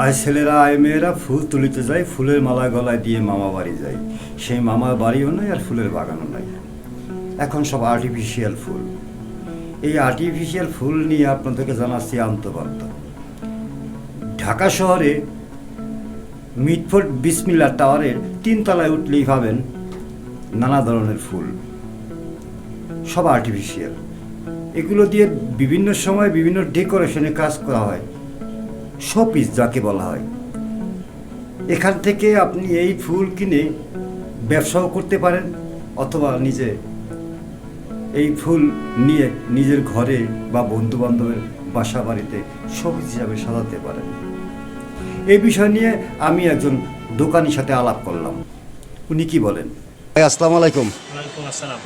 আয় ছেলেরা আয় মেয়েরা ফুল তুলিতে যায়, ফুলের মালা গলায় দিয়ে মামা বাড়ি যায়। সেই মামার বাড়িও নাই আর ফুলের বাগানও নাই, এখন সব আর্টিফিশিয়াল ফুল। এই আর্টিফিশিয়াল ফুল নিয়ে আপনাদেরকে জানাচ্ছি আন্তপান্ত। ঢাকা শহরে মিটফোর্ড বিসমিল্লা টাওয়ারের 3 তলায় উঠলেই পাবেন নানা ধরনের ফুল, সব আর্টিফিশিয়াল। এগুলো দিয়ে বিভিন্ন সময় বিভিন্ন ডেকোরেশনে কাজ করা হয়, শোপিস যাকে বলা হয়। এখান থেকে আপনি এই ফুল কিনে ব্যবসাও করতে পারেন, অথবা নিজে এই ফুল নিয়ে নিজের ঘরে বা বন্ধু বান্ধবের বাসা বাড়িতে শোপিস হিসাবে সাজাতে পারেন। এই বিষয় নিয়ে আমি একজন দোকানির সাথে আলাপ করলাম। উনি কি বলেন? আসসালামু আলাইকুম। ওয়ালাইকুম আসসালাম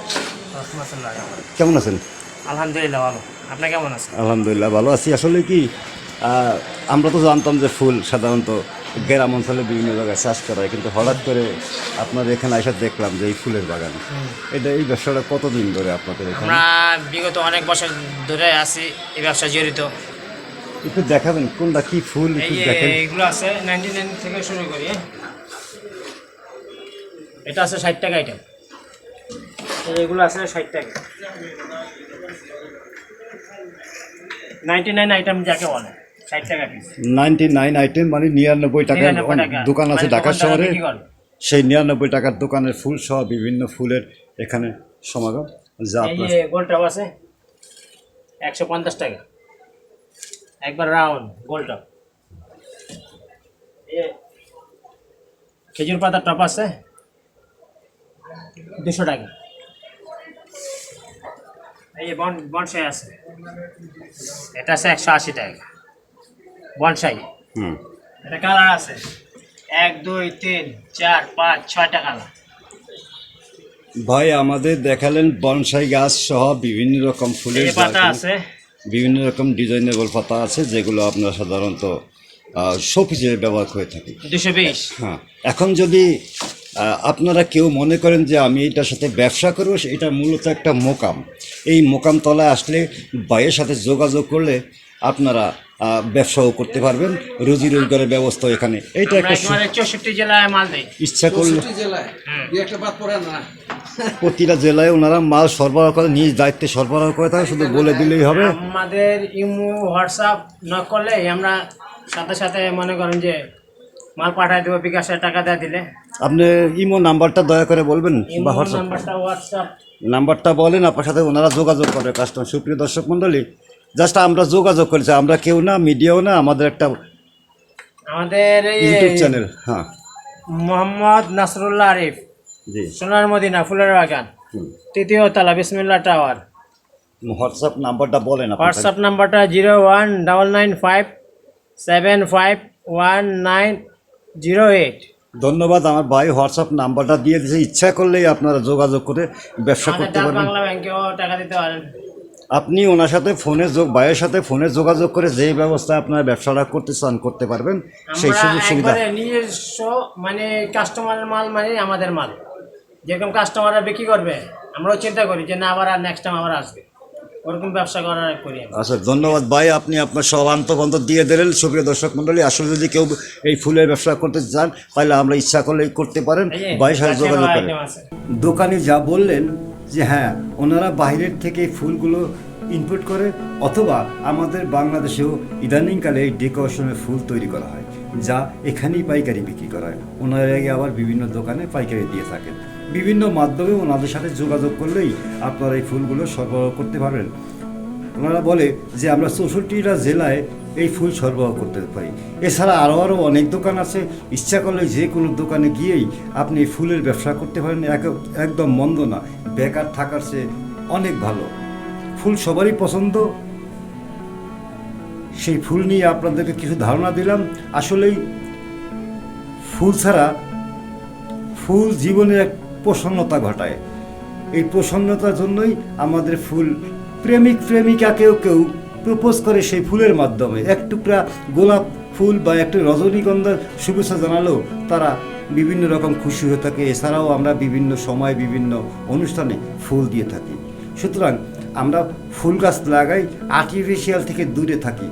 রাহমাতুল্লাহ। কেমন আছেন? আলহামদুলিল্লাহ ভালো। আপনি কেমন আছেন? আলহামদুলিল্লাহ ভালো আছি। আসলে কি আমরা তো জানতাম যে ফুল সাধারণত গ্রাম অঞ্চলে বিভিন্ন জায়গায় চাষ করা হয়, কিন্তু হঠাৎ করে আপনার এখানে এসে দেখলাম যে এই ফুলের বাগান। এই ব্যবসাটা কতদিন ধরে আপনাদের এখানে? আমরা বিগত অনেক বছর ধরে আছি এই ব্যবসা জড়িত। একটু দেখাবেন কোনটা কি ফুল, একটু দেখেন। এইগুলো আছে 99 থেকে শুরু করি। এটা আছে 60 টাকা আইটেম। এইগুলো আছে 60 টাকা। 99 আইটেম যাকে বলে 60 টাকা পিস। 99 আইটেম মানে 99 টাকার দোকান আছে ঢাকা শহরে। সেই 99 টাকার দোকানের ফুল সহ বিভিন্ন ফুলের এখানে সমাগম। যা আপনার গোলটপ আছে 150 টাকা, একবার রাউন্ড গোলটপ। খেজুর পাতার টপ আছে 200 টাকা। এই বনসাই আছে, এটা আছে 180 টাকা বনসাই। এটা কালার আছে 1 2 3 4 5 6টা কালার। ভাই আমাদের দেখালেন বনসাই গাছ সহ বিভিন্ন রকম ফুলের পাতা আছে, বিভিন্ন রকম ডিজাইনেবল পাতা আছে, যেগুলো আপনারা সাধারণত শোপিস হিসেবে ব্যবহার করে থাকি। 220। হ্যাঁ, এখন যদি আপনারা কেউ মনে করেন যে আমি এটার সাথে ব্যবসা করবো, এটা মূলত একটা মোকাম। এই মোকাম তলায় আসলে ভাইয়ের সাথে যোগাযোগ করলে আপনারা ব্যবসাও করতে পারবেন, রুজি রোজগারের ব্যবস্থা এখানে। এইটা একটা 64 জেলায় মাল দেয়। ইচ্ছা করলে প্রতিটা জেলায় ওনারা মাল সরবরাহ করে, নিজ দায়িত্বে সরবরাহ করে থাকে, শুধু বলে দিলেই হবে। আমাদের ইমো হোয়াটসঅ্যাপ না করলে আমরা সাথে সাথে মনে করেন যে মাল পাঠায় দেবো, বিকাশের টাকা দিয়ে দিলে। আপনি ইমো নাম্বারটা দয়া করে বলবেন বা হোয়াটসঅ্যাপ নাম্বারটা বলেন, আপনার সাথে ওনারা যোগাযোগ করে কাস্টমার। সুপ্রিয় দর্শক মণ্ডলী, জাস্ট আমরা যোগাযোগ করেছি, আমরা কেউ না, মিডিয়াও না, আমাদের একটা ইউটিউব চ্যানেল। হ্যাঁ, মোহাম্মদ নাসরুল্লাহ আরিফ, জি, সোনার মদিনা ফুলের বাগান, 3য় তলা, বিসমিল্লাহ টাওয়ার। হোয়াটসঅ্যাপ নাম্বারটা বলেন। হোয়াটসঅ্যাপ নাম্বারটা 01995751908। ধন্যবাদ। আমার ভাই হোয়াটসঅ্যাপ নাম্বারটা দিয়ে দিয়েছে, ইচ্ছা করলেই আপনারা যোগাযোগ করে ব্যবসা করতে পারবেন। বাংলা ব্যাংকেও টাকা দিতে পারেন। আপনি ওনার সাথে ভাইয়ের সাথে ফোনে যোগাযোগ করে যেই ব্যবস্থা আপনারা ব্যবসাটা করতে চান করতে পারবেন, সেই সুযোগ সুবিধা। নিজস্ব মানে কাস্টমারের মাল মানে আমাদের মাল, যেরকম কাস্টমাররা বিক্রি করবে আমরাও চিন্তা করি যে না আবার নেক্সট টাইম আবার আসবে, ওরকম ব্যবসা করার করি। আচ্ছা, ধন্যবাদ ভাই, আপনি আপনার সব আন্তবন্ত দিয়ে দিলেন। সুপ্রিয় দর্শক মণ্ডলী, আসলে যদি কেউ এই ফুলের ব্যবসা করতে চান তাহলে আমরা ইচ্ছা করলে করতে পারেন, ভাইয়ের সাথে যোগাযোগ করেন। দোকানি যা বললেন যে হ্যাঁ, ওনারা বাইরের থেকে ফুলগুলো ইনপুট করে, অথবা আমাদের বাংলাদেশেও ইদানিংকালে এই ডেকোরেশনের ফুল তৈরি করা হয়, যা এখানেই পাইকারি বিক্রি করা হয়। ওনারা আবার বিভিন্ন দোকানে পাইকারি দিয়ে থাকেন। বিভিন্ন মাধ্যমে ওনাদের সাথে যোগাযোগ করলেই আপনারা এই ফুলগুলো সরবরাহ করতে পারবেন। ওনারা বলে যে আমরা 64টা জেলায় এই ফুল সরবরাহ করতে পারি। এছাড়া আরও অনেক দোকান আছে, ইচ্ছা করলে যে কোনো দোকানে গিয়েই আপনি এই ফুলের ব্যবসা করতে পারেন। একদম মন্দ না, বেকার থাকার চেয়ে অনেক ভালো। ফুল সবারই পছন্দ, সেই ফুল নিয়ে আপনাদেরকে কিছু ধারণা দিলাম। আসলেই ফুল ছাড়া, ফুল জীবনের এক প্রসন্নতা ঘটায়। এই প্রসন্নতার জন্যই আমাদের ফুল প্রেমিকা কেউ প্রপোজ করে সেই ফুলের মাধ্যমে। এক টুকরা গোলাপ ফুল বা একটু রজনীগন্ধার শুভেচ্ছা জানালেও তারা বিভিন্ন রকম খুশি হয়ে থাকে। এছাড়াও আমরা বিভিন্ন সময় বিভিন্ন অনুষ্ঠানে ফুল দিয়ে থাকি। সুতরাং আমরা ফুল গাছ লাগাই, আর্টিফিশিয়াল থেকে দূরে থাকি।